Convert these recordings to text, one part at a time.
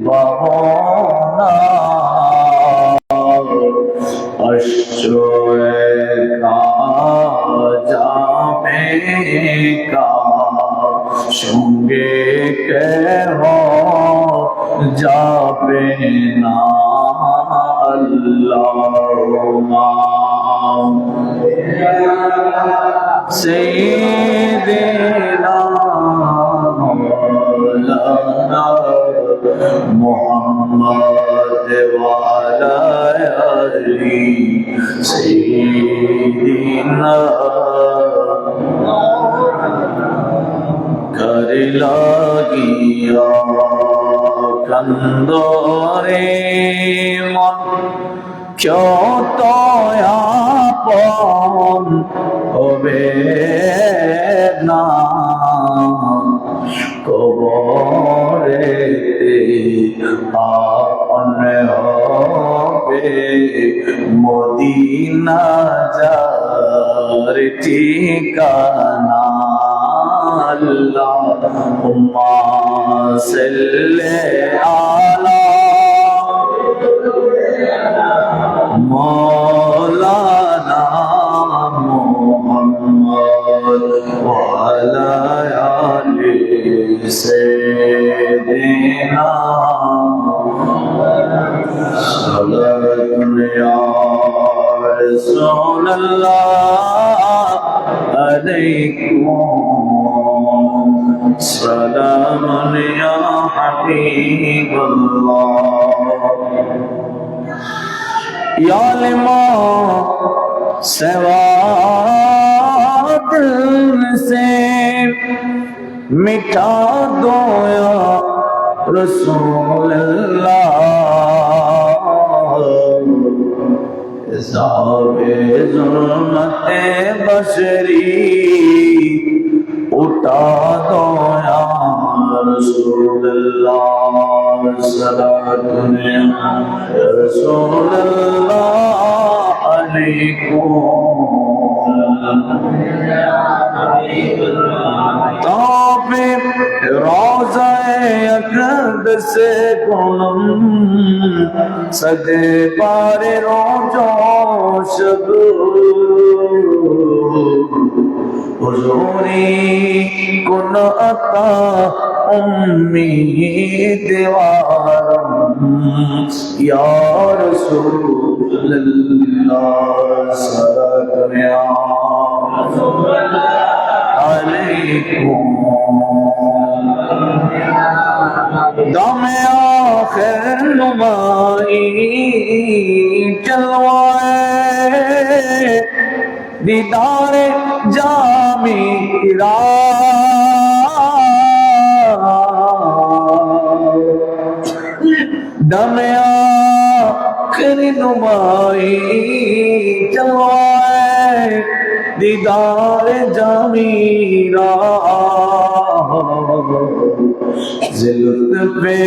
bahona ashchoeka jabe ka shunge keho jabe na Allahumma Sayyidina Maulana Muhammad wa ala ali Sayyidina kar lagiya kandore mon kyo toyapon hobe na কবরেতে আপন হবে Medina যার ঠিকানা আল্লাহুম্মা সাল্লি আলা মাওলানা মুহাম্মদ ওয়া আলা আলি سيدنا صلى يا رسول الله عليكم سلام يا حبيب الله يا لما سواد سے मिटा दो या रसूल अल्लाह साबे ज़ुल्मते बशरी उठा दो या रसूल अल्लाह सलातुन या रसूल अल्लाह अलैकुम ताबे रोज़ाए अक़दस से गुणम सदे पारे रोज़ो शब हुज़ूरी कुन अता उम्मीदवारम या रसूल अल्लाह सल्लल्लाहु अलैकुम दमे आखिर नुमाई चलवाए दीदारे जामीरा दमे आखिर नुमाई चलवाए दीदार जामीरा ज़िल्त पे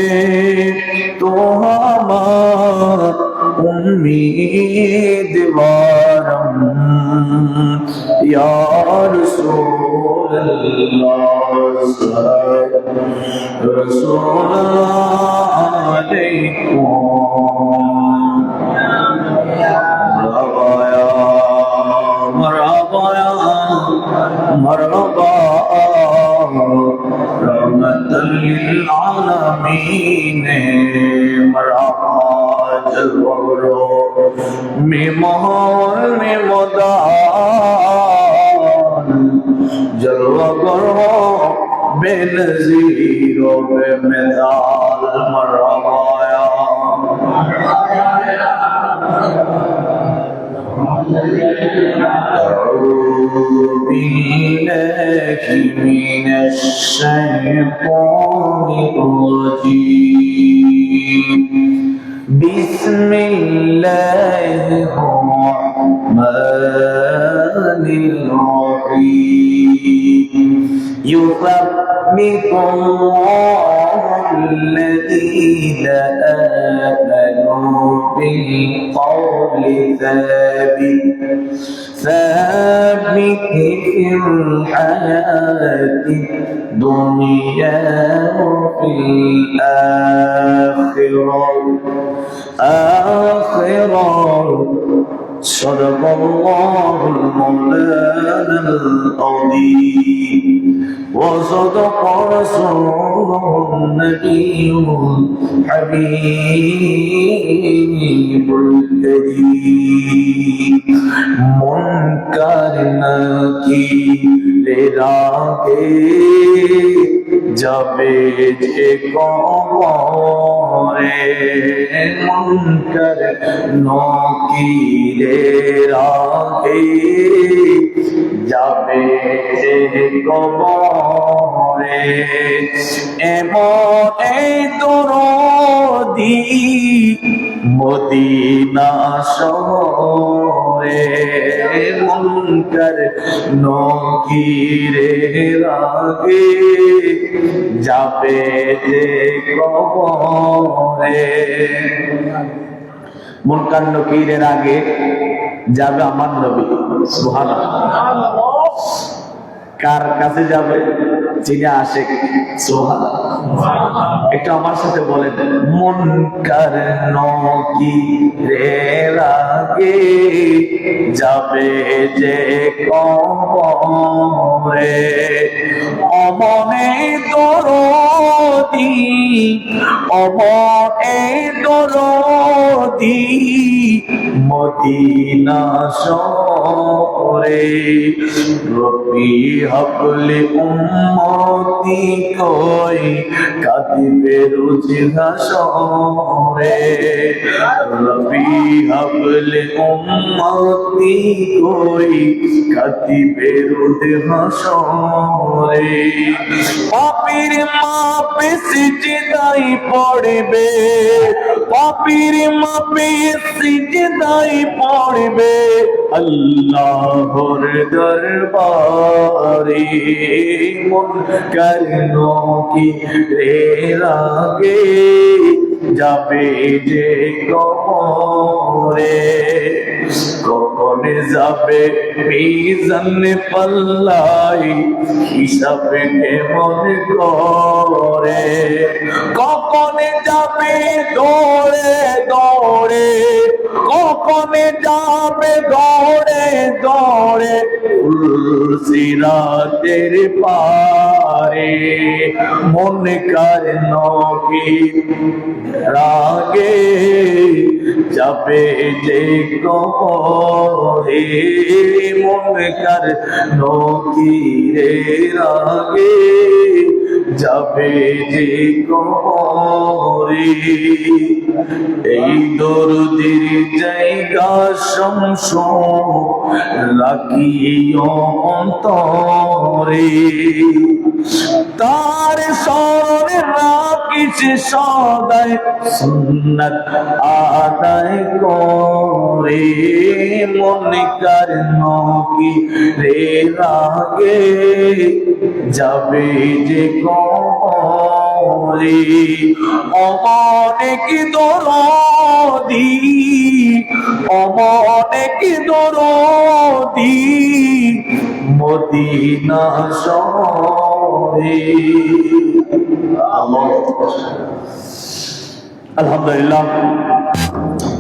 तो हमार उम्मीदवारम या रसूल अल्लाह रसूल अलैकुम मरहबा रहमतल लिल आलमीन मरहबा जलवरो में माहौल में मदान जलवा करो बेनज़ीरो बेमिसाल मरहबा أعوذ بالله من الشيطان الرجيم بسم الله الرحمن الرحيم يثبت الله الذين آمنوا بالقول ثابت في الحياة الدنيا وفي الآخرة صدق الله المولانا العظيم وصدق رسوله النبي الحبيب الكريم منكر نكير আগে যাবে যে কবরে মুনকার নকিরের আগে যাবে যে কবরে এমন এই দরদি মদিনা শহরে মুনকার নকিরের আগে যাবে যে কবরে মুনকার নকিরের আগে যাবে আমার নবী সুবহানাল্লাহ। কার কাছে যাবে? যিনি আশিক সুবহানাল্লাহ। একটু আমার সাথে বলেন, মুনকার নকিরের আগে যাবে যে কবরে অমনে দরদি অমনে দরদি মদিনা শহরে রবি হাবলে উম্মতি কই কাঁদিবে রোজ হাসরে রবি হাবলে উম্মতি কই কাঁদিবে রোজ হাসরে পাপীর মাপে সিজদাই পড়বে পাপীর মাপে সিজদাই পড়বে আল্লাহর দরবারে মুনকার নকিরের আগে যাবে যে কবরে কখন যাবে মিজান পাল্লাই হিসাবে কেমন করে কখন যাবে দৌড়ে দৌড়ে কখন যাবে দৌড়ে দৌড়ে সিরাতের পারে মুনকার নকিরের আগে যাবে যে কবরে মুনকার নকিরের আগে যাবে যে কবরে এই দরদির জায়গা শমশ রাখিও অন্তরে তার স্মরণে রাখিস সদায় সুন্নাত আদায় করে মুনকার নকিরের আগে যাবে যে কবরে অনেক দরদি অনেক দরদি মদিনা শহরে আলহামদুলিল্লাহ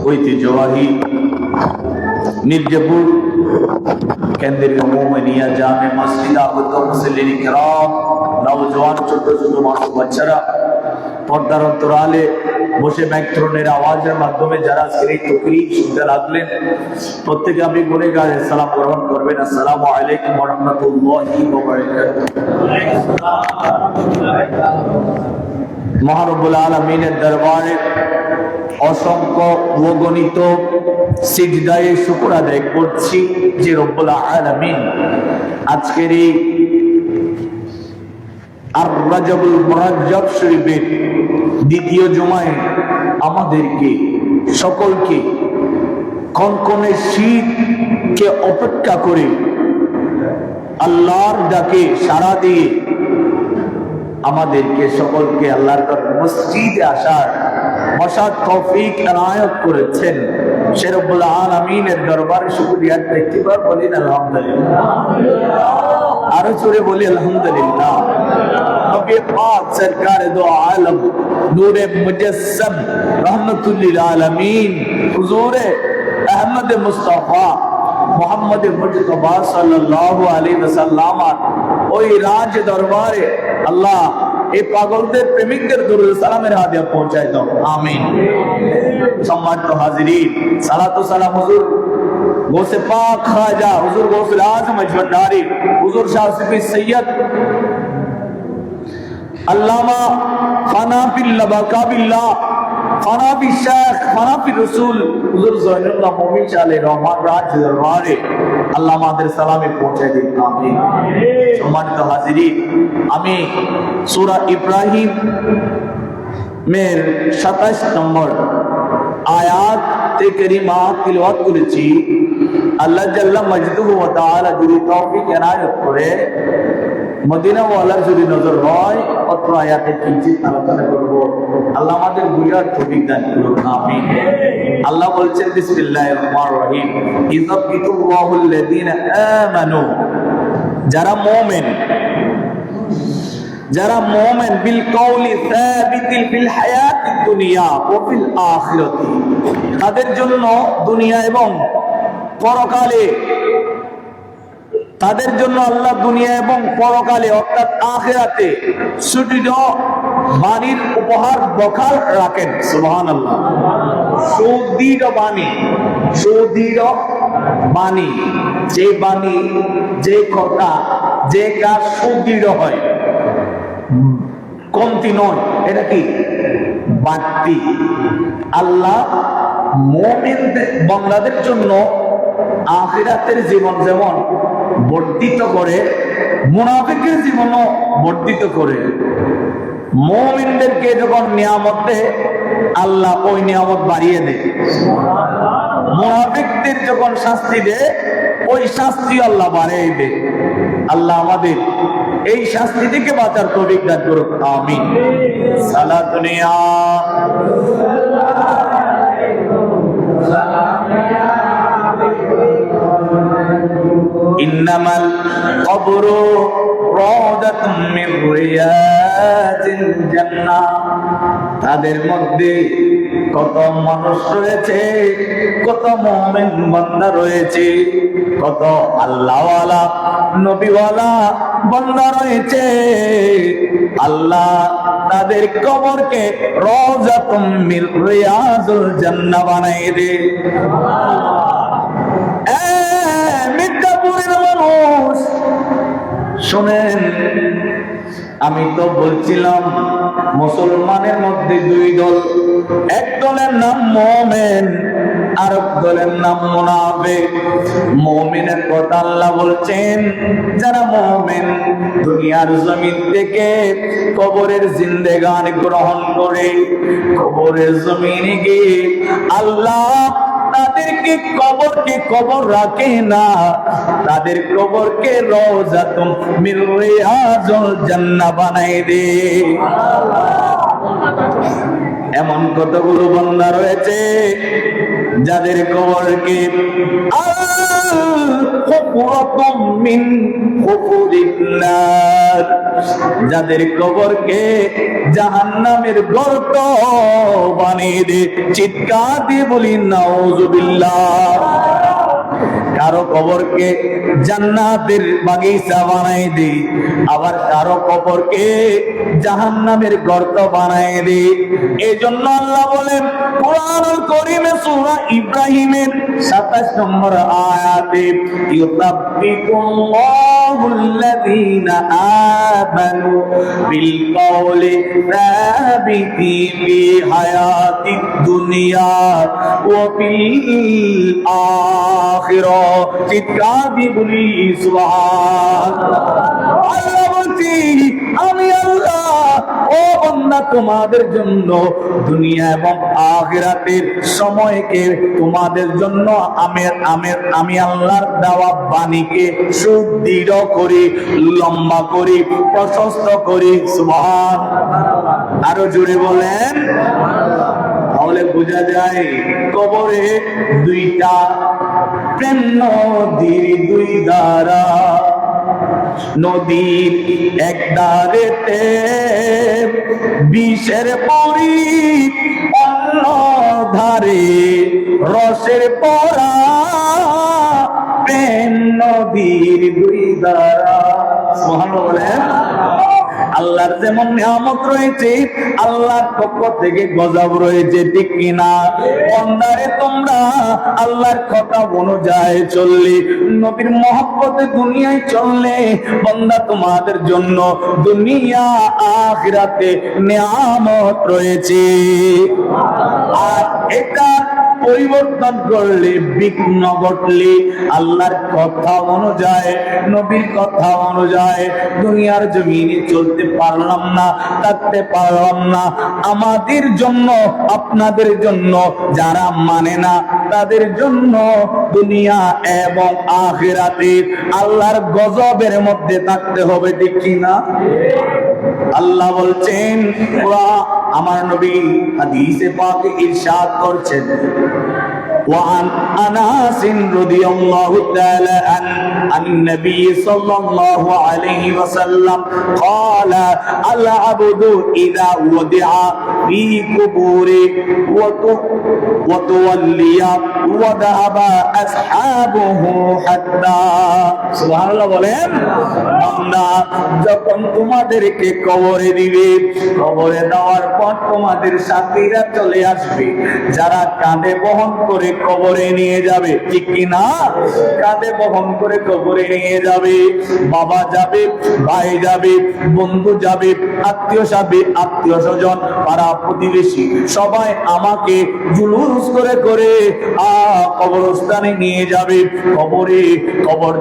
ঐতিহ্যবাহী মির্জাপুর কেন্দ্রীয় মোমিনিয়া জামে মসজিদ আগত মুসল্লিন কিরাম নওজওয়ান ছোট ছোট মাসুম বাচ্চারা পর্দার অন্তরালে বসে মাইক্রোফোনের আওয়াজের মাধ্যমে যারা সেই তাকরীর শুনতে লাগলেন প্রত্যেকে আপনি গুনেগারে সালাম গ্রহণ করবেন। আসসালামু আলাইকুম ওয়া রাহমাতুল্লাহি ওয়া বারাকাতুহু। মহারব্বুল আলামিনের দরবারে অসংখ্য অগণিত সিজদায়ে শুকর আদায় করছি যে রব্বুল আলামিন আজকের এই আর রাজবুল মুরাজ্জাব শরীফের দ্বিতীয় জুমায় আমাদেরকে সকলকে কনকনে শীতকে অপেক্ষা করে আল্লাহর ডাকে সাড়া দিয়ে আমাদেরকে সকলকে আল্লাহর মসজিদে আসার বসার তৌফিক এনায়েত করেছেন। সে রব্বুল আলামিনের দরবারে শুকরিয়া একবার বলি আলহামদুলিল্লাহ, আরো জোরে বলি আলহামদুলিল্লাহ। নবী পাক সরকার দো আলম নূরে মুজাসসাম রাহমাতুল লিল আলামিন হুজুরে আহমদ মুস্তাফা মুহাম্মদ মুজতবা সাল্লাল্লাহু আলাইহি ওয়াসাল্লাম ওই রাজ দরবারে আল্লাহ এই পাগলদের প্রেমিকদের দরুদ সালামের হাদিয়া পৌঁছায় দাও, আমিন। সম্মানিত হাজিরিন, সালাতু সালাম হুজুর গৌসে পাক খাজা হুজুর গৌসুল আজম আজমদারি হুজুর শাহ সিফি সৈয়দ আল্লামা ফানাফিল্লাহ বাকাবিল্লাহ ফানাফি শেখ ফানাফি রসুল হুজুর জয়নুল্লাহ মুমিন আলাইহির রহমান রাজ দরবারে আল্লাহ আমাদের সালামে পৌঁছে দিন, আমিন। সম্মানিত হাজিরিন, আমি সূরা ইব্রাহিম মের 27 নম্বর আয়াত কারিমা তিলাওয়াত করেছি। আল্লাহ জাল্লা মাজদুহু ওয়া তাআলা যদি তৌফিক এনায়েত করে মদিনা ওয়ালার যদি নজর হয় অত্র আয়াতে কিঞ্চিত আলোচনা করব। আল্লাহ আমাদের বুঝার তৌফিক দান করুন, আমিন। আল্লাহ বলছেন বিসমিল্লাহির রহমানির রহিম, ইযাবিতুল্লাহুল লাযীনা আমানু, যারা মুমিন বিল কওলি সাবিতিল ফিল হায়াতিদ দুনিয়া ওয়া ফিল আখিরাতি, তাদের জন্য দুনিয়া এবং পরকালে, তাদের জন্য আল্লাহ দুনিয়া এবং পরকালে অর্থাৎ আখিরাতে সুদৃঢ় বাণীর উপহার বখাল রাখেন। সুবহানাল্লাহ। সুদৃঢ় বাণী, যে বাণী, যে কথা, যে কাজ সুদৃঢ় হয়, কমতি নয়, এটা কি বাড়তি। আল্লাহ মুমিনদের বান্দাদের জন্য আখিরাতের জীবন যেমন বর্ধিত করে, মুনাফিকের জীবনও বর্ধিত করে। মুমিনদেরকে যখন নিয়ামত দেয় আল্লাহ ওই নিয়ামত বাড়িয়ে দেয়, মুনাফিকদের যখন শাস্তি দেয় ওই শাস্তি আল্লাহ বাড়িয়ে দেয়। আল্লাহ আমাদের এই শাস্তি থেকে বাঁচার তৌফিক দান করুন, আমিন। সালাতুনিয়া ইন্নামাল কবরু রাওদাতুম মির রিয়াজিল জান্নাহ, তাদের মধ্যে কত মানুষ রয়েছে, কত মুমিন বান্দা রয়েছে, কত আল্লাহওয়ালা নবীওয়ালা বান্দা রয়েছে। আল্লাহ তাদের কবরকে রাওদাতুম মির রিয়াজিল জান্নাহ বানায় দে। মির্জাপুরের মানুষ শোনেন, আমি তো বলছিলাম মুসলমানের মধ্যে দুই দল, এক দলের নাম মুমিন আর এক দলের নাম মুনাফিক। মুমিনের কথা আল্লাহ বলছেন, যারা মুমিন দুনিয়ার জমিন থেকে কবরের জিন্দেগানি গ্রহণ করে কবরের জমিনে গিয়ে আল্লাহ তাদেরকে কবরকে কবর রাখে না, তাদের কবরকে রওজাতুম মির রিয়াজিল জান্নাহ বানায় দে। এমন কতগুলো বান্দা রয়েছে যাদের কবরকে যাদের কবরকে জাহান্নামের গর্ত বানিয়ে দে। চিৎকার দিয়ে বলি নাউজুবিল্লাহ। কারো কবরকে জান্নাতের বাগিচা বানাই দে, আবার কারো কবরকে জাহান্নামের গর্ত বানাই দে। এই জন্য আল্লাহ বলেন কুরআনুল কারীমে সূরা ইব্রাহিমের 27 নম্বর আয়াতে, ইউতাব্বিতুল্লাহুল্লাযীনা আমানু বিল কওলি সাবিতি ফি হায়াতিদ দুনিয়া ওয়া ফিল আখিরাহ। চিৎকার দিয়ে বলি সুবহানাল্লাহ। আল্লাহ বলছি আমি আল্লাহ ও বান্দা, তোমাদের জন্য দুনিয়া এবং আখিরাতের সময়কে তোমাদের জন্য আমি আল্লাহর দেওয়া বাণীকে সুদৃঢ় করি, লম্বা করি, প্রশস্ত করি। সুবহানাল্লাহ। আরো জোরে বলেন। তাহলে বোঝা যায় কবরে দুইটা প্রেম নদীর দুই ধারা, নদীর এক ধারেতে বিষের পরি, অন্য ধারে রসের পরা, প্রেম নদীর দুই ধারা। সুবহানাল্লাহ বলেন। আল্লাহর যেমন নিয়ামত রয়েছে, আল্লাহর পক্ষ থেকে গজব রয়েছে, ঠিক কিনা? বান্দারে তোমরা আল্লাহর কথা অনুযায়ী চললে, নবীর মহব্বতে দুনিয়ায় চললে, বান্দা তোমাদের জন্য দুনিয়া আখিরাতে নিয়ামত রয়েছে। আর এটা পরিবর্তন করলে, বিঘ্ন ঘটলে, আল্লাহর কথা অনুযায়ী, নবীর কথা অনুযায়ী দুনিয়ার জমিনে চলতে পারলাম না, থাকতে পারলাম না, আমাদের জন্য, আপনাদের জন্য, যারা মানে না তাদের জন্য দুনিয়া এবং আখিরাতে আল্লাহর গজবের মধ্যে থাকতে হবে, ঠিক কিনা? আল্লাহ বলছেন, আমার নবী হাদিসে পাকে ইরশাদ করছেন, وعن أنس رضي الله تعالى عن النبي صلى الله عليه وسلم قال العبد إذا وضع في قبوره وتولي وذهب أصحابه حتى سبحان الله বলেন। বান্দা যখন তোমাদেরকে কবরে দিবে, কবরে দেওয়ার পর তোমাদের সাথীরা চলে আসবে, যারা কাঁধে বহন করে কবরে নিয়ে যাবে, ঠিক কিনা? কাঁধে বহন করে কবরে নিয়ে যাবে, বাবা যাবে, ভাই যাবে, বন্ধু যাবে, আত্মীয় যাবে, আত্মীয় স্বজন, পাড়া প্রতিবেশী, সবাই আমাকে জুলুস করে করে কবরস্থানে নিয়ে যাবে, কবরে কবর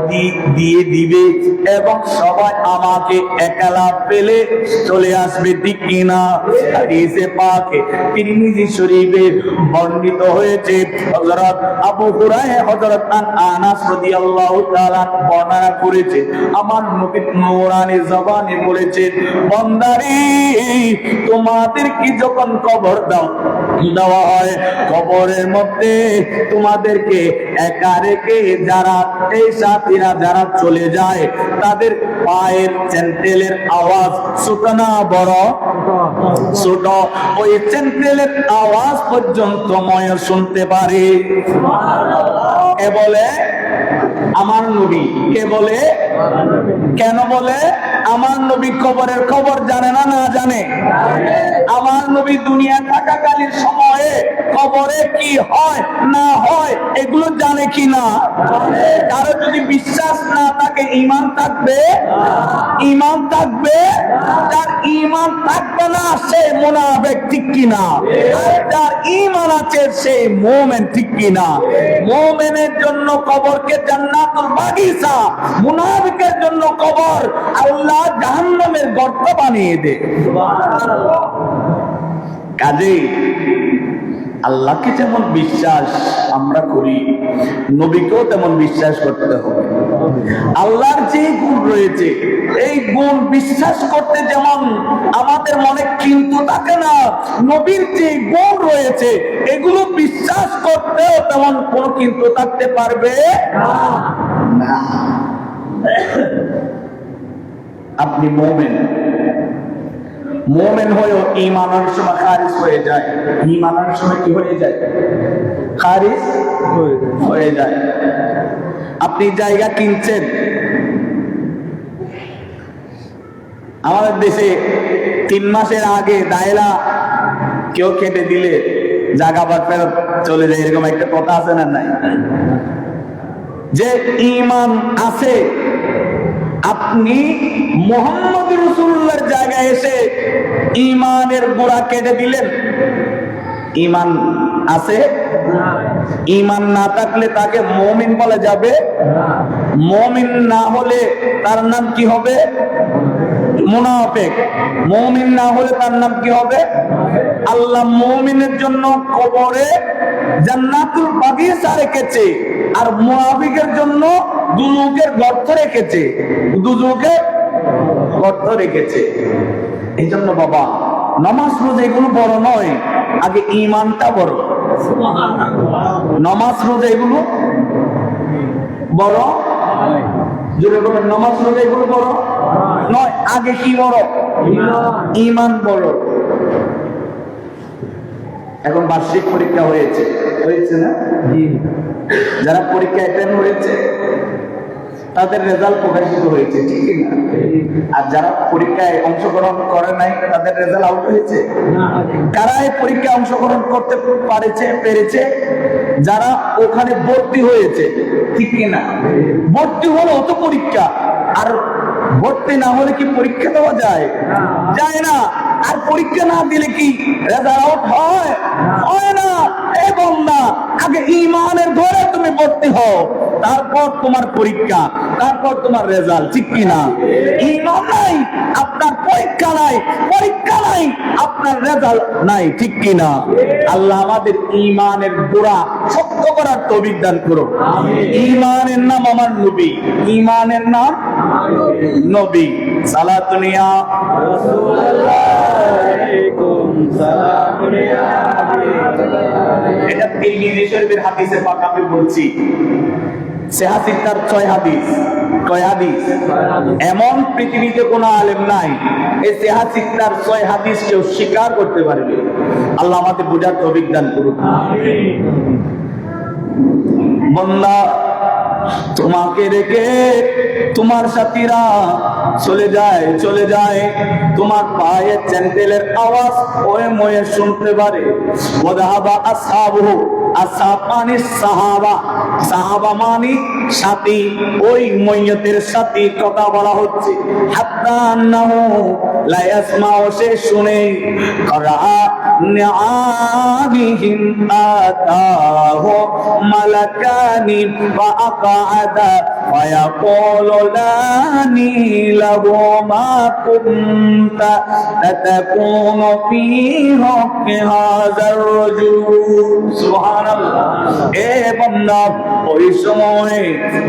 দিয়ে দিবে, এবং সবাই আমাকে একলা পেলে চলে আসবে, ঠিক কিনা? হাদিসে পাকে তিরমিজি শরীফে বর্ণিত হয়েছে, হযরত আবু হুরায়রা হযরত আনাস রাদিয়াল্লাহু তাআলা বর্ণনা করেছে, আমার নবী নূরানি জবানে বলেছে, বান্দারে তোমাদের কি যখন কবর দেওয়া হয়, কবরের মধ্যে তোমাদেরকে একা রেখে যারা এই সাথীরা যারা চলে যায়, তাদের পায়ের চেন্টেলের আওয়াজ ছোট না বড়? ছোট। ওই চেন্টেলের আওয়াজ পর্যন্ত ময় শুনতে পারে। কে বলে? আমার নবী। কে বলে? কেন বলে? আমার নবী কবরের খবর জানে না, না জানে? আমার নবী দুনিয়া থাকাকালীন সময়ে কবরে কি হয় না হয় এগুলো জানে কি না? কারো যদি বিশ্বাস না থাকে, ঈমান থাকবে? ঈমান থাকবে? যার ঈমান থাকবে না সে মুনাফিক, ঠিক কিনা? যার ঈমান আছে সে মুমিন, ঠিক কিনা? মুমিনের জন্য কবরকে জান্নাতুল বাগিচা, মুনাফিকের জন্য কবর আল্লাহ জাহান্নামের গর্ত বানিয়ে দেয়। সুবহানাল্লাহ। কাজেই আল্লাহকে যেমন বিশ্বাস আমরা করি, নবীকেও তেমন বিশ্বাস করতে হবে। আল্লাহর যে গুণ রয়েছে, এই গুণ বিশ্বাস করতে যেমন আমাদের মনে কিন্তু থাকে না, নবীর যে গুণ রয়েছে এগুলো বিশ্বাস করতেও তেমন কোনো কিন্তু থাকতে পারবে না। আপনি মুমিন, মুমিন হয়েও ঈমানের সময় খারিজ হয়ে যায়। ঈমানের সময় কি হয়ে যায়? খারিজ হয়ে যায়। আপনি জায়গা কিনছেন, আমাদের দেশে 3 মাসের আগে দায়রা কেউ কেটে দিলে জায়গা বাদ ফেরত চলে যায়, এরকম একটা কথা আছে না নাই? যে ঈমান আছে, আপনি মুহাম্মদ রাসূলুল্লাহর জায়গায় এসে ঈমানের গোড়া কেটে দিলেন, ঈমান আছে? ঈমান না থাকলে তাকে মুমিন বলা যাবে? মুমিন না হলে তার নাম কি হবে? মুনাফিক। মুমিন না হলে তার নাম কি হবে? আল্লাহ মুমিনের জন্য কবরে জান্নাতুল বাগিচা রেখেছে, আর মুনাফিকের জন্য দুজকের গর্ত রেখেছে, দুজকের গর্ত রেখেছে। এই জন্য বাবা, নামাজ রোজা এগুলো বড় নয়, আগে ঈমানটা বড়। নামাজ রোজা এগুলো বড়, জোরে বলেন, নামাজ রোজা এগুলো বড় নয়, আগে কি বড়? ঈমান বড়। এখন বার্ষিক পরীক্ষা হয়েছে না? যারা পরীক্ষা অ্যাটেন্ড হয়েছে তাদের রেজাল্ট প্রকাশিত হয়েছে, ঠিক না? আর যারা পরীক্ষায় অংশগ্রহণ করে নাই তাদের রেজাল্ট আউট হয়েছে। কারা এই পরীক্ষায় অংশগ্রহণ করতে পেরেছে? যারা ওখানে ভর্তি হয়েছে, ঠিক কিনা? ভর্তি হলো তো পরীক্ষা, আর ভর্তি না হলে কি পরীক্ষা দেওয়া যায়? যায় না। আর পরীক্ষা না দিলে কি রেজাল্ট আউট হয়? হয় না। এবং না, আগে ঈমানের ঘরে তুমি ভর্তি হও, তারপর তোমার পরীক্ষা, তারপর তোমার রেজাল্ট, ঠিক কিনা? ঈমান নাই, আপনার পরীক্ষা নাই, পরীক্ষা নাই, আপনার রেজাল্ট নাই, ঠিক কিনা? আল্লাহ আমাদের ঈমানের গোড়া শক্ত করার তৌফিক দান করুন। ঈমানের নাম আমার নবী, ঈমানের নাম নবী। সালাতুন ইয়া রাসূলুল্লাহ আলাইকুম সালামুন ইয়া হাবিবাল্লাহ। এটা তিরমিজি শরীফের হাদিসে পাক আমি বলছি। সিহাসিতার 6 হাদিস, কয় হাদিস? এমন পৃথিবীতে কোনো আলেম নাই এই সিহাসিতার 6 হাদিস কেউ স্বীকার করতে পারবে। আল্লাহ আমাদের বুঝার তৌফিক দান করুন। আমিন। বান্দা, তোমাকে রেখে তোমার সাথীরা চলে যায়, তোমার পায়ের চ্যান্ডেলের আওয়াজ ওয়ে ময়ে শুনতে পারে। ওয়াদাহাবা আসহাবুহু, আসহাব মানে সাহাবা, সাহাবা মানে সাথী, ওই ময়্যতের সাথী কথা বলা হচ্ছে। হাত্তা আন্নাহু লা ইয়াসমাউ, সে শুনে, করা নিআমিহিম আতাহু মালাকানি ওয়া আকাআদা ওয়া ইয়াকুলু লা নীলাহু মা কুনতা তাতাকুনু ফি হক্কি হাযার রাজুল। সুবহানাল্লাহ। এ বান্দা, ওই সময়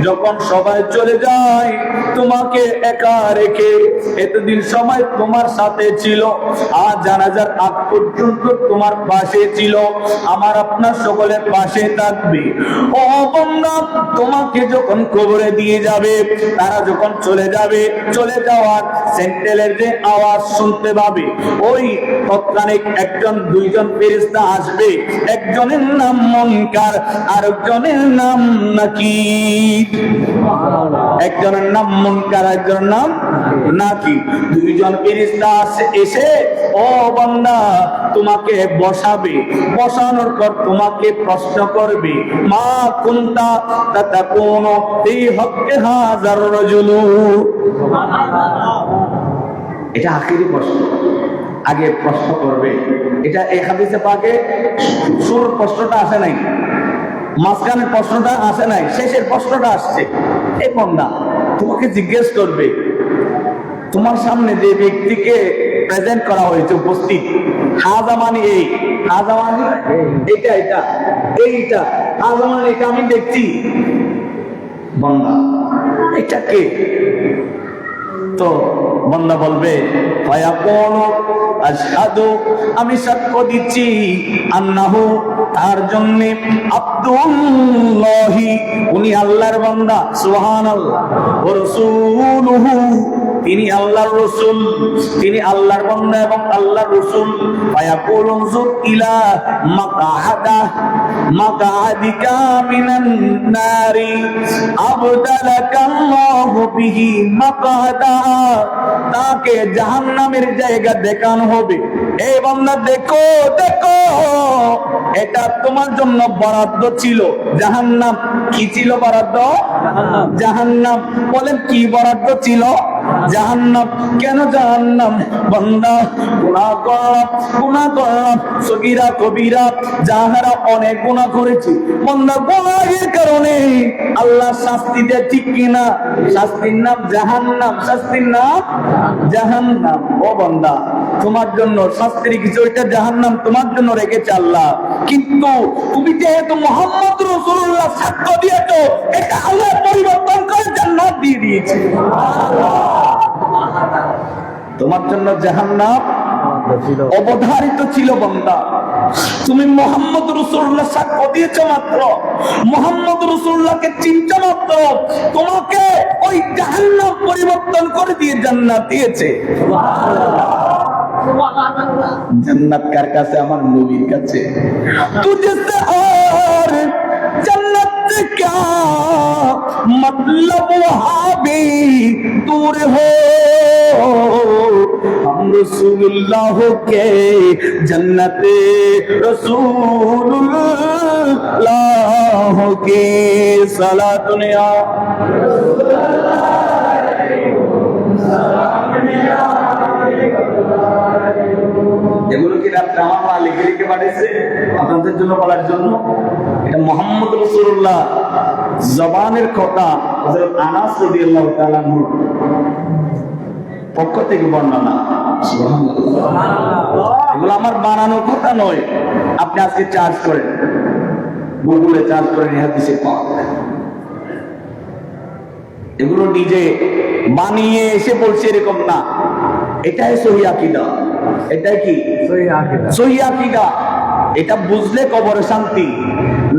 যখন সবাই চলে যায় তোমাকে একা রেখে, এতদিন সময় তোমার সাথে ছিল, আর জানাজার আগ পর্যন্ত তোমার পাশে ছিল, আমার আপনার সকলের পাশে থাকবে। ও বান্দা, তোমাকে যখন কবরে দিয়ে যাবে, তারা যখন চলে যাবে, চলে যাওয়ার সেন্টেলের যে আওয়াজ শুনতে পাবে, ওই তৎক্ষণিক একজন দুইজন ফেরেশতা আসবে। একজনের নাম মুনকার, আরেকজনের নাম নাকির। একজনের নাম মুনকার, একজনের নাম নাকির। দুইজন ফেরেশতা এসে ও বান্দা তোমাকে বসাবে, বসানোর পর তোমাকে প্রশ্ন করবে, মা কুনতা তাতাকুনু ফি হক্কি হাযার রাজুল। এটা আখেরি প্রশ্ন, আগে প্রশ্ন করবে। এটা এই হাদিসে পাকে শুরুর প্রশ্নটা আসে নাই, মাঝখানের প্রশ্নটা আসে নাই, শেষের প্রশ্নটা আসছে। এই বান্দা তোমাকে জিজ্ঞেস করবে, তোমার সামনে যে ব্যক্তিকে প্রেজেন্ট করা হয়েছে, উপস্থিত, হাজা মানে এই, হাজা মানে এটা, এটা এইটা, হাজা মানে এটা আমি দেখছি, বান্দা এটা কে? তো বান্দা বলবে, আশহাদু, আমি সাক্ষ্য দিচ্ছি, আন্নাহু, তার জন্য, আব্দুল্লাহি, উনি আল্লাহর বান্দা, সুবহানাল্লাহ, ওয়া রাসূলুহু, তিনি আল্লাহর রাসূল, তিনি আল্লাহর বান্দা এবং আল্লাহর রাসূল। ফায়াকুলু যুর ইলা মাকআদিকা মিনান নারি আবদালাকাল্লাহু বিহি মাকআদা, তাকে জাহান্নামের জায়গা দেখানো হবে। এই বান্দা দেখো, দেখো, এটা তোমার জন্য বরাদ্দ ছিল জাহান্নাম। কি ছিল বরাদ্দ? জাহান্নাম। বলেন কি বরাদ্দ ছিল? জাহান্নাম। কেন জাহান্নাম? বান্দা গুনাহ করলাম সগীরা কবিরা, যাহারা অনেক গুনাহ করেছি, বান্দা গুনাহের কারণে আল্লাহ শাস্তি দেয়, ঠিক কিনা? শাস্তির নাম জাহান্নাম, শাস্তির নাম জাহান্নাম। ও বান্দা, তোমার জন্য শাস্তির কিছু, এটা জাহান্নাম তোমার জন্য রেখেছে আল্লাহ। কিন্তু তুমি যেহেতু মুহাম্মদ রাসূলুল্লাহ সাক্ষ্য দিয়েছো, এটা আল্লাহ পরিবর্তন করে জান্নাত দিয়ে দিয়েছে। তোমার জন্য জাহান্নাম অবধারিত ছিল বান্দা। তুমি মুহাম্মদ রাসূলুল্লাহ সাক্ষ্য দিয়েছো মাত্র, মুহাম্মদ রাসূলুল্লাহকে চিনছো মাত্র, তোমাকে ওই জাহান্নাম পরিবর্তন করে দিয়ে জান্নাত দিয়েছে। জান্নাত কার কাছে? আমার নবীর কাছে। তুঝসে আর জান্নাত से क्या मतलब वहां भी दूर हो, हम रसूलुल्लाह के जन्नते रसूलुल्लाह के सलात दुनिया। এগুলো কি রাত্রে আমার মা লিখে লিখে পাঠিয়েছে আপনাদের জন্য বলার জন্য? এটা মুহাম্মদ রাসূলুল্লাহ জবানের কথা, হযরত আনাস রাদিয়াল্লাহু তাআলা আনহু পক্ষ থেকে বর্ণনা। সুবহানাল্লাহ। এগুলো আমার বানানো কথা নয়। আপনি আজকে চার্জ করেন, গুগলে চার্জ করেন, হাদিসে পাওয়া যায়। এগুলো নিজে বানিয়ে এসে বলছে এরকম না, এটাই সহিহ আকীদা। এটাই কি সহিহ আকীদা? এটা বুঝলে কবরে শান্তি,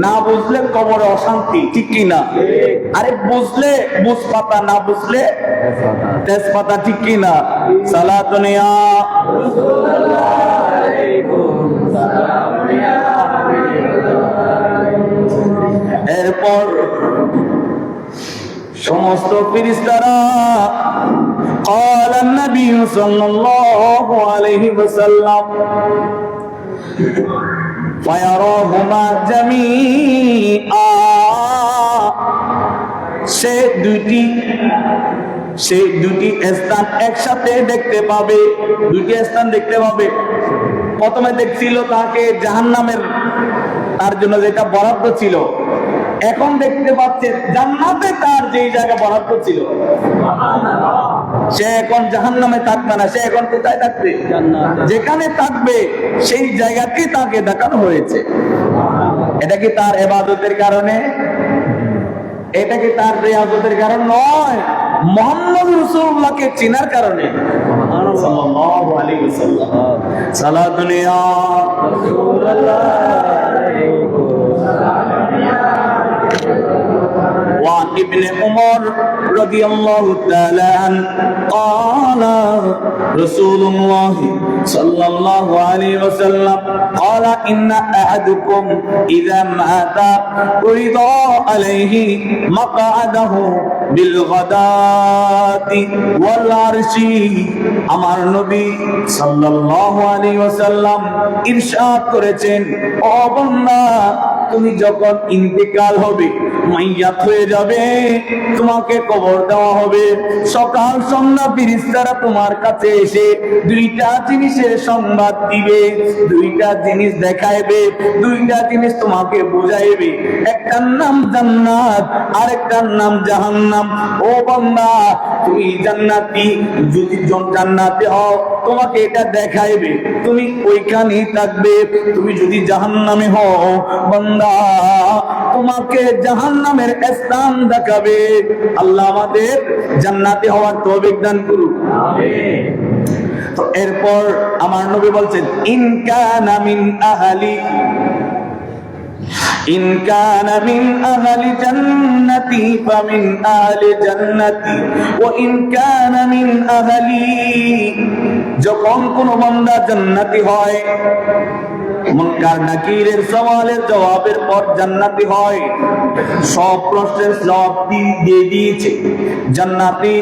না বুঝলে কবরে অশান্তি, ঠিক কি না? আরে বুঝলে বুঝ পাতা, না বুঝলে তেজ পাতা, ঠিক কি না? সালাত দুনিয়া। এরপর সমস্ত ফেরেশতারা قال النبي صلى الله عليه وسلم فيراهما جميعا, সে দুটি স্থান একসাথে দেখতে পাবে। দুটি স্থান দেখতে পাবে। প্রথমে দেখছিল তাকে জাহান্নামের, তার জন্য যেটা বরাদ্দ ছিল, এখন দেখতে পাচ্ছে জান্নাতে তার যেই জায়গা বরাদ্দ ছিল। সে এখন জাহান্নামে থাকবে না, সে এখন কোথায় থাকবে? যেখানে থাকবে সেই জায়গাকে তাকে দেখানো হয়েছে। এটা কি তার ইবাদতের কারণে? এটা কি তার রিয়াজতের কারণ নয়, মুহাম্মদ রাসূলুল্লাহকে চিনার কারণে। সাল্লাল্লাহু আলাইহি ওয়াসাল্লাম। সালাত দুনিয়া রাসূলুল্লাহ وعن ابن عمر رضي الله تعالى عنه قال رسول الله صلى الله عليه وسلم قال إن أحدكم إذا مات عرض عليه مقعده بالغداة والعرش। আমার নবী সাল্লাল্লাহু আলাইহি ওয়াসাল্লাম ইরশাদ করেছেন, ও বান্দা, তুমি যখন ইন্তেকাল হবে, মাইয়াত হয়ে যাবে, তোমাকে কবর দেওয়া হবে, সকাল সন্ধ্যা ফেরেশতারা তোমার কাছে এসে দুইটা জিনিসের সংবাদ দিবে, দুইটা জিনিস দেখাইবে, দুইটা জিনিস তোমাকে বুঝাইবে। একটার নাম জান্নাত, আরেকটার নাম জাহান্নাম। ও বান্দা, তুমি জান্নাতি, যদি জান্নাতে হও তোমাকে এটা দেখাইবে, তুমি ওইখানেই থাকবে। তুমি যদি জাহান্নামে হও বান্দা, তোমাকে জাহান্নামের স্থান দেখাবে। আল্লাহ আমাদের জান্নাতে হওয়ার তৌফিক দান করুন, আমিন। তো এরপর আমার নবী বলছেন, ইন কানা মিন আহলি إن كان من أهل جنتي فمن أهل جنتي وإن كان من أهلي। যখন কোন বান্দা জান্নাতি হয়, মুনকার নাকিরের সওয়ালের জবাবের পর জান্নাতি হয়, সব প্রশ্নের জবাব দিয়ে দিয়েছে, জান্নাতি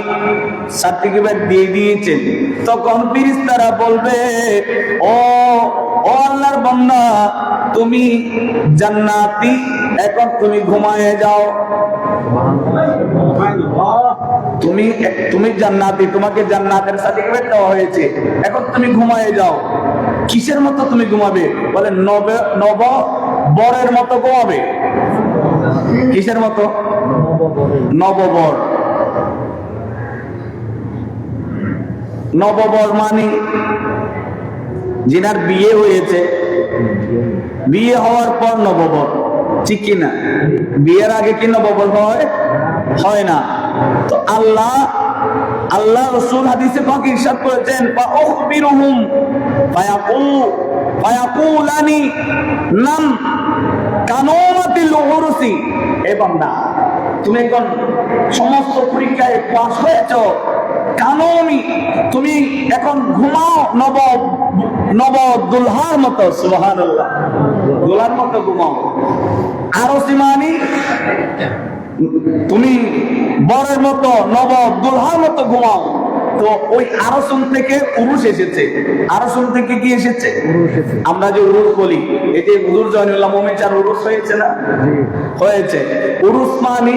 সার্টিফিকেট দিয়ে দিয়েছে, তখন ফেরেশতারা বলবে, ও আল্লাহর বান্দা, তুমি জান্নাতি, এখন তুমি ঘুমায়ে যাও। তুমি জান্নাতি, তোমাকে জান্নাতের সার্টিফিকেট দেওয়া হয়েছে, এখন তুমি ঘুমায়ে যাও। কিসের মতো তুমি ঘুমাবে? বলে নব বরের মতো ঘুমাবে। কিসের মতো? নববর। নববর মানে যিনার বিয়ে হয়েছে, বিয়ে হওয়ার পর নববর, ঠিক কিনা? বিয়ের আগে কি নববর হয় না? তো আল্লাহ রাসূল হাদিসে পাক ইরশাদ করেছেন, ফাউখবিরুহুম ফায়াকুলানি নাম কানুমাতিল উরুসি। এ বান্দা, তুমি এখন সমস্ত পরীক্ষায় পাস হয়েছ, কানুমি, তুমি এখন ঘুমাও নব দুলহার মতো। সুবহানাল্লাহ, দুলহার মতো ঘুমাও। আরো সিমানি, তুমি বরের মতো নব দুলহার মতো ঘুমাও। তো ওই আরসুন থেকে উরুস এসেছে। আরসুন থেকে কি এসেছে? আমরা যে উরুস বলি, এই যে হুজুর জয়নুল্লাহ মোমিন চার উরুস হয়েছে না? হয়েছে। উরুস মানে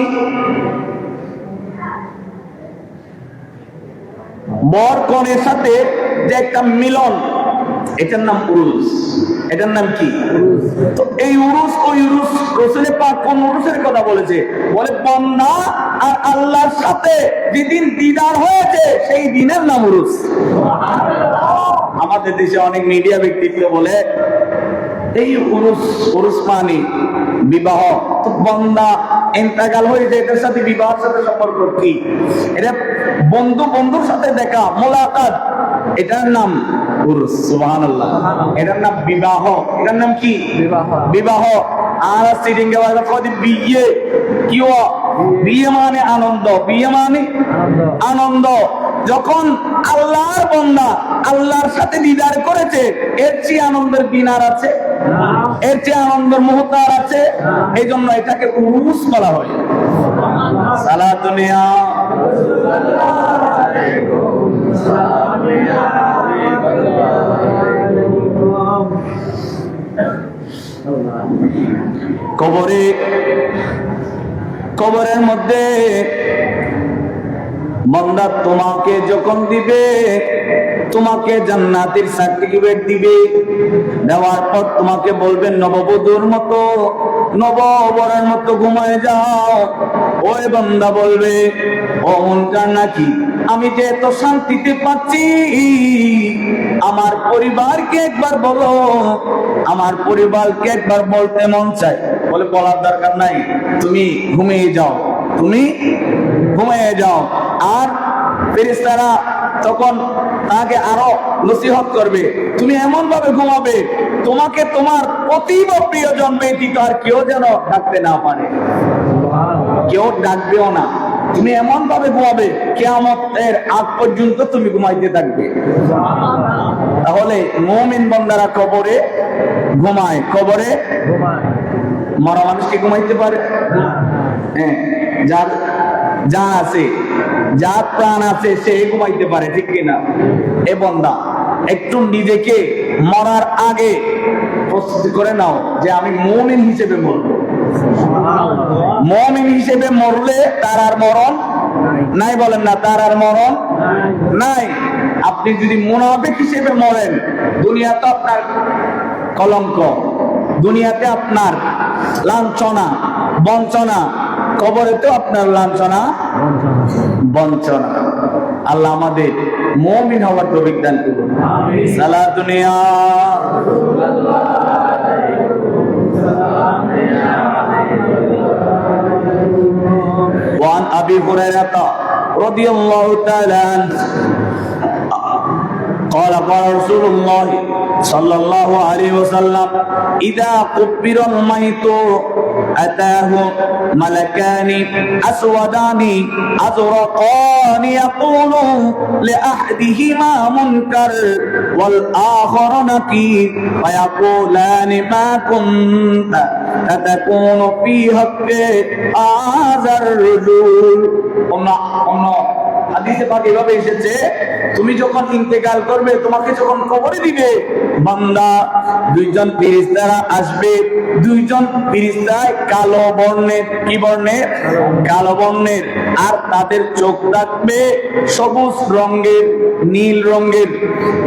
বর কনের সাথে যে একটা মিলন, এটার নাম উরুস। এটার নাম কি? তো এই উরুস, ওই উরুস রাসূল পাক কোন উরুসের কথা বলেছে? বলে বান্দা আর আল্লাহর সাথে যেদিন দিদার হয়েছে সেই দিনের নাম উরুস। আমাদের দেশে অনেক মিডিয়া ব্যক্তিত্ব বলে এই উরুস মানে বিবাহ। তো বান্দা ইন্তেকাল হয়েছে, এটার সাথে বিবাহের সাথে সম্পর্ক কি? এটা বন্ধুর সাথে দেখা, মোলাকাত, এটার নাম উরুস। সুবহানাল্লাহ, এটার নাম বিবাহ। এটার নাম কি? বিবাহ। আর সিটিং এ বলে কদি বিয়ে। কি ও বিয়ে মানে আনন্দ, বিয়ে মানে আনন্দ। যখন আল্লাহর বান্দা আল্লাহর সাথে দিদার করেছে, এর চেয়ে আনন্দের দিন আর আছে? এর চেয়ে আনন্দের মুহূর্ত আর আছে? এই জন্য এটাকে উরুস বলা হয়। সালাতুনিয়া কবরের মধ্যে বান্দা তোমাকে যখন দিবে, তোমাকে জান্নাতের সার্টিফিকেট দিবে, দেওয়ার পর তোমাকে বলবেন নববধূর মতো, নববরের মতো ঘুমায় যাও। ওই বান্দা বলবে, ও মনকার নাকি, আমি যে এত শান্তিতে পাচ্ছি, আমার পরিবারকে একবার বলো, আমার পরিবারকে একবার বলতে মন চাই। বলে বলার দরকার নাই, তুমি ঘুমিয়ে যাও, তুমি ঘুমিয়ে যাও। আর ফেরেশতারা তখন তাকে আরো নসিহত করবে, তুমি এমন ভাবে ঘুমাবে তোমাকে তোমার অতীব প্রিয়জন ব্যতীত আর কেউ যেন ডাকতে না পারে, কেউ ডাকবেও না। তুমি এমন ভাবে ঘুমাবে কিয়ামতের আগ পর্যন্ত তুমি ঘুমাইতে থাকবে। তাহলে মুমিন বান্দারা কবরে ঘুমায়। কবরে মরা মানুষ কি ঘুমাইতে পারে? হ্যাঁ, যার জান আছে, যার প্রাণ আছে, সে ঘুমাইতে পারে, ঠিক কিনা? এ বান্দা, একটু নিজেকে মরার আগে প্রস্তুতি করে নাও যে আমি মুমিন হিসেবে মরবো। মুমিন হিসেবে মরলে তার আর মরণ নাই। বলেন না, তার আর মরণ নাই। আপনি যদি মুনাফিক হিসেবে মরেন, দুনিয়াতে আপনার কলঙ্ক, দুনিয়াতে আপনার লাঞ্ছনা বঞ্চনা, কবরেতেও আপনার লাঞ্ছনা বঞ্চনা। আল্লাহ আমাদের মুমিন হওয়ার তৌফিক দান করুন। সালাতুনিয়া وعن أبي هريرة رضي الله تعالى عنه قال قال رسول الله صلى الله عليه وسلم إذا قبر الميت أتاه ملكان أسودان أزرقان يقول لأحدهما منكر والآخر نكير فيقولان ما كنت تكون في حق هذا الرجل. হাদিসে পাক এভাবে এসেছে, তুমি যখন ইন্তেকাল করবে, তোমাকে যখন কবরে দিবে, বান্দা দুইজন ফেরেশতারা আসবে। দুইজন ফেরেশতায় কালো বর্ণের, কি বর্ণের? কালো বর্ণের। আর তাদের চোখ থাকবে সবুজ রঙের, নীল রঙের,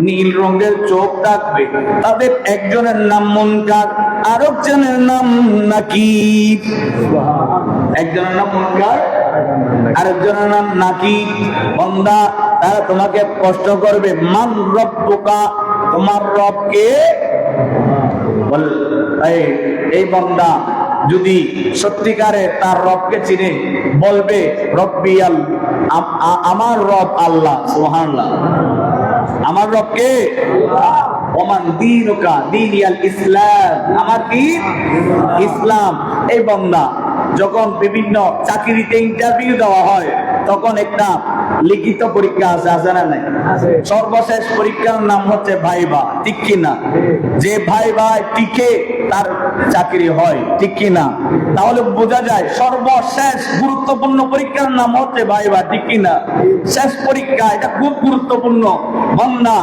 নীল রঙের চোখ থাকবে। তাদের একজনের নাম মুনকার, আরেকজনের নাম নাকির। একজনের নাম মুনকার, আরেকজনের নাম নাকির। বান্দা তারা তোমাকে প্রশ্ন করবে, মান রব্বুকা, তোমার রব কে? বল এই বান্দা যদি সত্যিকারে তার রবকে চিনে, বলবে রব্বি আমার রব আল্লাহ। সুবহানাল্লাহ। আমার রব কে? ওমান দীনুকা, দীনিয়াল ইসলাম, আমার দ্বীন ইসলাম। এই বান্দা যখন বিভিন্ন চাকরিতে ইন্টারভিউ দেওয়া হয়, তখন একটা লিখিত পরীক্ষা আছে না নাই? সর্বশেষ পরীক্ষার নাম হচ্ছে ভাইবা, ঠিক কিনা? যে ভাইবায় টিকে তার চাকরি হয়, ঠিক কিনা? তাহলে বোঝা যায় সর্বশেষ গুরুত্বপূর্ণ পরীক্ষার নাম হচ্ছে ভাইবা, ঠিক কিনা? শেষ পরীক্ষা, এটা খুব গুরুত্বপূর্ণ। বান্দা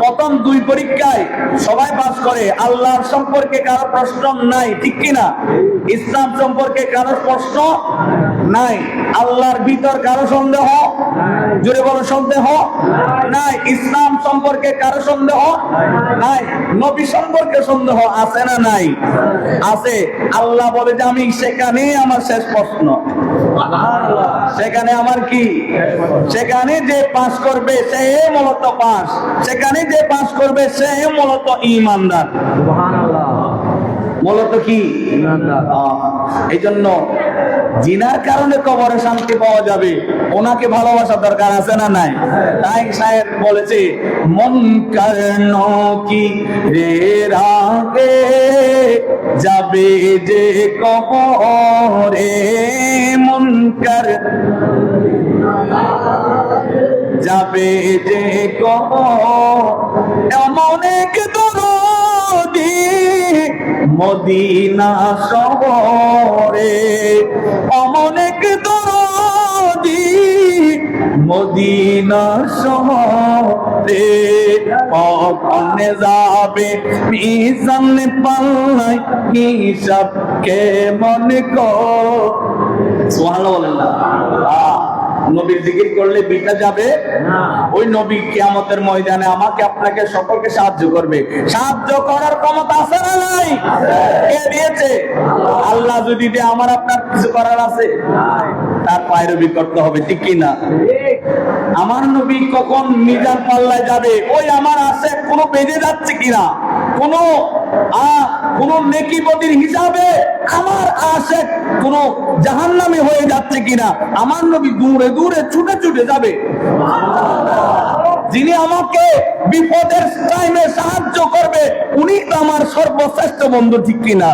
প্রথম দুই পরীক্ষায় সবাই পাস করে, আল্লাহর সম্পর্কে কারো প্রশ্ন নাই, ঠিক কিনা? ইসলাম সম্পর্কে কারো প্রশ্ন নাই, আল্লাহর ভিতর কারো সন্দেহ, জোরে বলো সন্দেহ নাই, ইসলাম সম্পর্কে কারো সন্দেহ নাই, নবী সম্পর্কে সন্দেহ আছে না নাই? আছে। আল্লাহ বলে যে আমি সেখানে আমার শেষ প্রশ্ন, সেখানে আমার কি? সেখানে যে পাস করবে সে মূলত পাস, সেখানে যে পাস করবে সে মূলত ঈমানদার। সুবহানাল্লাহ। মূলত কি? এই জন্য জিনার কারণে কবরে শান্তি পাওয়া যাবে, ওনাকে ভালোবাসা দরকার আছে না নাই? তাই শায়ের বলেছে, মুনকার কি রে রাগে যাবে যে কবরে, মুনকার যাবে যে কবর, এমন এক দরদি মদিনা শহরে, এমন এক দরদি মদিনা শহরে, কখন যাবে মিজান পাল্লাই হিসাব কেমন কর। সুবহানাল্লাহ বলেন না? নবীর জিকির করলে বিটা যাবে না। ওই নবী কিয়ামতের ময়দানে আমাকে আপনাকে সকলকে সাহায্য করবে। সাহায্য করার ক্ষমতা আছে না নাই? কে দিয়েছে? আল্লাহ যদি দেয়, আমার আপনার কিছু করার আছে? তার পায়রবি করতে হবে, ঠিক কি না? আমার নবী কখন মিজান পাল্লায় যাবে, ওই আমার আছে কোনো বেঁধে যাচ্ছে কিনা, কোন নেকি বদির হিসাবে আমার আশে কোন জাহান্নামে হয়ে যাচ্ছে কিনা, আমার নবী দূরে দূরে ছুটে ছুটে যাবে। যিনি আমাকে বিপদের টাইমে সাহায্য করবে, উনি তো আমার সর্বশ্রেষ্ঠ বন্ধু, ঠিক কিনা?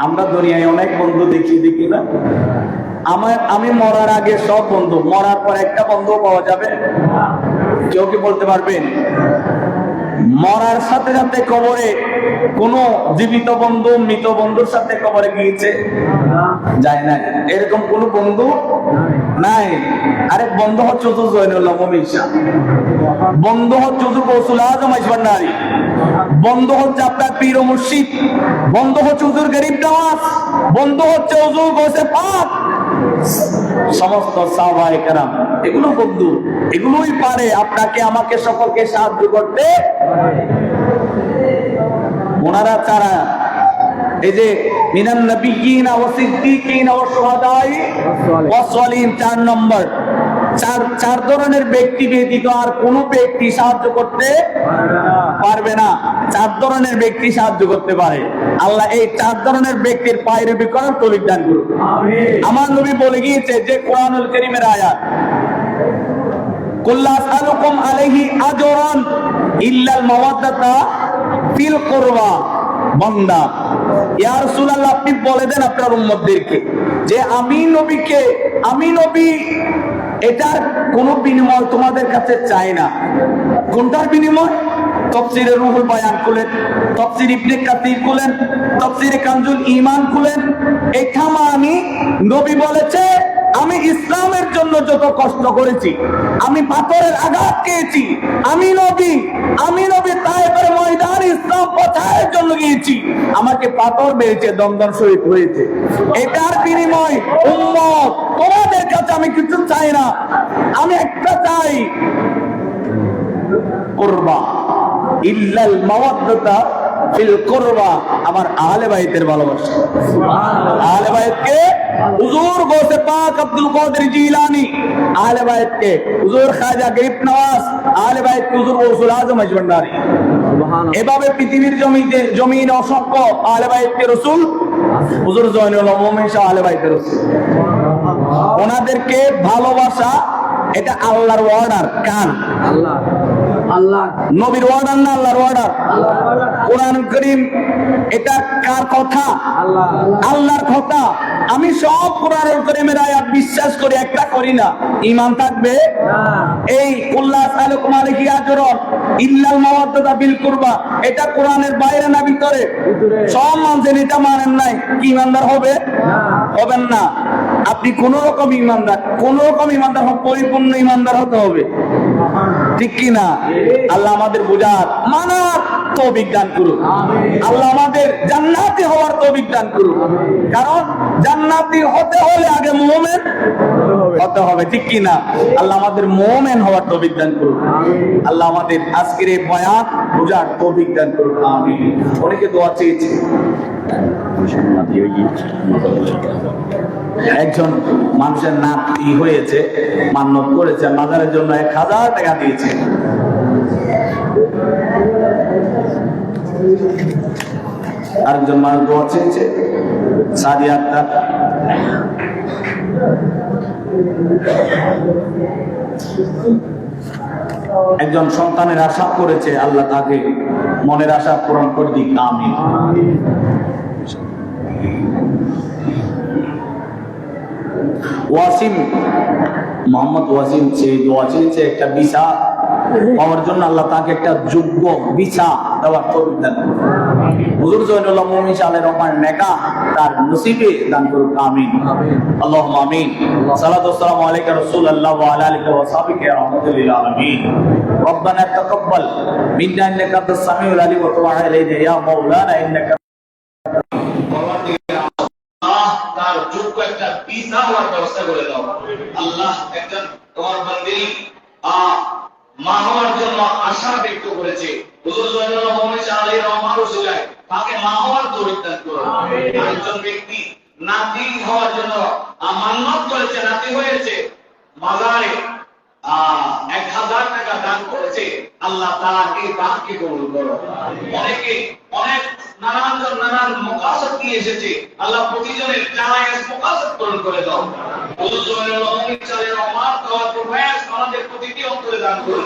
আমরা দুনিয়ায় অনেক বন্ধু দেখি না? আমি মরার আগে সব বন্ধু, মরার পর একটা বন্ধু পাওয়া যাবে? কেউ কি বলতে পারবেন? মরার সাথে সাথে কবরে কোন জীবিত বন্ধু মৃত বন্ধুর সাথে কবরে গিয়েছে? যায় না। এরকম কোন বন্ধু নাই। আরে বন্ধু হচ্ছে হুজুর জয়নুল্লাহ মুমিন শাহ, বন্ধু হচ্ছে হুজুর গৌসুল আজম আইসবান্ডারি, বন্ধু হচ্ছে আপনার পীর ও মুর্শিদ, বন্ধু হচ্ছে হুজুর গরিব নওয়াজ, বন্ধু হচ্ছে হুজুর গৌসে পাক, সমস্ত সাহাবায়ে কেরাম, এগুলো বন্ধু। এগুলোই পারে আপনাকে আমাকে সকলকে সাহায্য করতে। ওনারা ছাড়া এই যে মিনান নবিয়্যিনা ওয়া সিদ্দীকিনা ওয়া শুহাদাই ওয়া সালিহিন, 4 নম্বর, চার ধরনের ব্যক্তি ব্যতীত আর কোন ব্যক্তি সাহায্য করতে পারবে না। 4 ধরনের ব্যক্তি সাহায্য করতে পারে। আল্লাহ এই 4 ধরনের ব্যক্তির পায়রবি করার তৌফিক দান করুন। আমার নবী বলে গিয়েছে যে কোরআনুল কারীমের আয়াত, কুল্লা আসআলুকুম আলাইহি আজরান ইল্লাল মাওয়াদ্দাতা ফিল কুরবা। বান্দা, ইয়া রাসূলুল্লাহ, আপনি বলে দেন আপনার উম্মতদেরকে যে আমি নবী এটার কোন বিনিময় তোমাদের কাছে চাই না। কোনটার বিনিময়? তাফসীরে রুহুল বায়ান খুলেন, তাফসীর ইবনে কাসির খুলেন, তাফসীরে কানজুল ঈমান খুলেন। এটা আমি নবী বলেছে আমি ইসলামের জন্য যত কষ্ট করেছি, আমি পাথরের আঘাত খেয়েছি, আমি নবী তায়েফের ময়দানে ইসলাম প্রচারের জন্য গিয়েছি, আমাকে পাথর মেরেছে, দমদম শহীদ হয়েছে। এটার বিনিময় উম্মত তোমাদের কাছে আমি কিছু চাই না, আমি একটা চাই, কুরবা ইল্লাল মাওয়াদ্দাতা ফিল কুরবা, আমার আহলে বাইতের ভালোবাসা। আহলে বাইতকে হুজুর গৌসে পাক আব্দুল কাদের জিলানী, আহলে বাইতকে হুজুর খাজা গরিব নওয়াজ, আহলে বাইতকে হুজুর গৌসুল আজম আজমন্ডারি। এভাবে পৃথিবীর জমিনে অসংখ্য আহলে বাইতকে রাসূল হুজুর জয়নুল মুমিন শাহ আহলে বাইতের রাসূল। ওনাদেরকে ভালোবাসা এটা আল্লাহর অর্ডার। কান আল্লাহ নবীর অর্ডার না, আল্লাহর অর্ডার। কোরআন কারীম এটা কার কথা? আল্লাহর কথা। আমি সব কোরআন কারীমের আয়াত বিশ্বাস করি, একটা করি না। ঈমান থাকবে এই উল্লাহ আলাইকুম আলাইহি আজরন ইল্লাল মাওয়াদ্দাতা বিল কুরবা, এটা কোরআনের বাইরে না ভিতরে? সব মানছেন, এটা মানেন নাই, কি ইমানদার হবেন না। আপনি কোন রকম ইমানদার পরিপূর্ণ ইমানদার হতে হবে, ঠিক কি না? আল্লাহ আমাদের বুঝার মানার তৌফিক দান করুন। আল্লাহ আমাদের জান্নাতি হওয়ার তৌফিক দান করুন। কারণ জান্নাতি হতে হলে আগে মুমিন হতে হবে, ঠিক কি না? আল্লাহ আমাদের মুমিন হওয়ার তৌফিক দান করুন। আল্লাহ আমাদের আজকের এই বয়ান বুঝার তৌফিক দান করুন। আমিন। অনেকে দোয়া চেয়েছে। একজন মানুষের নাক হয়েছে, মান্যত করেছে, মাজারের জন্য 1000 টাকা দিয়েছে। আরেকজন মানুষ দোয়া চেয়েছে, সাদিয়া আক্তার। একজন সন্তানের আশা করেছে, আল্লাহ তাকে মনের আশা পূরণ করে দিক। আমিন। ওয়াসিম মোহাম্মদ ওয়াসিম সেই দোয়া চেয়েছে একটা ভিসা পাওয়ার জন্য, আল্লাহ তাকে একটা যোগ্য ভিসা দেওয়ার তৌফিক দান করুন। হুজুর জয়নুল্লাহ মুমিন শাহ রহমান নেকা তার নসিবে দান করুন। আমিন। আল্লাহুম্মা আমিন। সালাতু ওয়াসসালামু আলাইকা রাসূলুল্লাহ ওয়া আলা আলিহি ওয়া সাহবিহি রাহমাতুল লিল আলামিন। রব্বানা তাকাব্বাল মিন্না ইন্নাকা আনতাস সামিউল আলিম ওয়া তুব আলাইনা ইয়া মাওলানা ইন্নাকা তার যোগ্য একটা ভিসা হওয়ার ব্যবস্থা করে দাও। আল্লাহ একজন তোমার বান্দি মা হওয়ার জন্য আশা ব্যক্ত করেছে, হুজুর জয়নুল্লাহ মুমিন শাহ আলাইহির রহমান উসিলায় তাকে মা হওয়ার তৌফিক দান করুন। আরেকজন ব্যক্তি নাতি হওয়ার জন্য মান্যত করেছে, নাতি হয়েছে, মাজারে 1000 টাকা দান করেছে, আল্লাহ তাআলাকে তাকে কবুল করো। অনেকে অনেক নানান মুকাসাদ নিয়ে এসেছে, আল্লাহ প্রতিজনের জায়েজ মুকাসাদ পূরণ করে দাও। হুজুর জয়নুল্লাহ মুমিন শাহ আলাইহির রহমান তাওয়ার প্রয়াস আমাদের প্রতিটি অন্তরে দান করুন।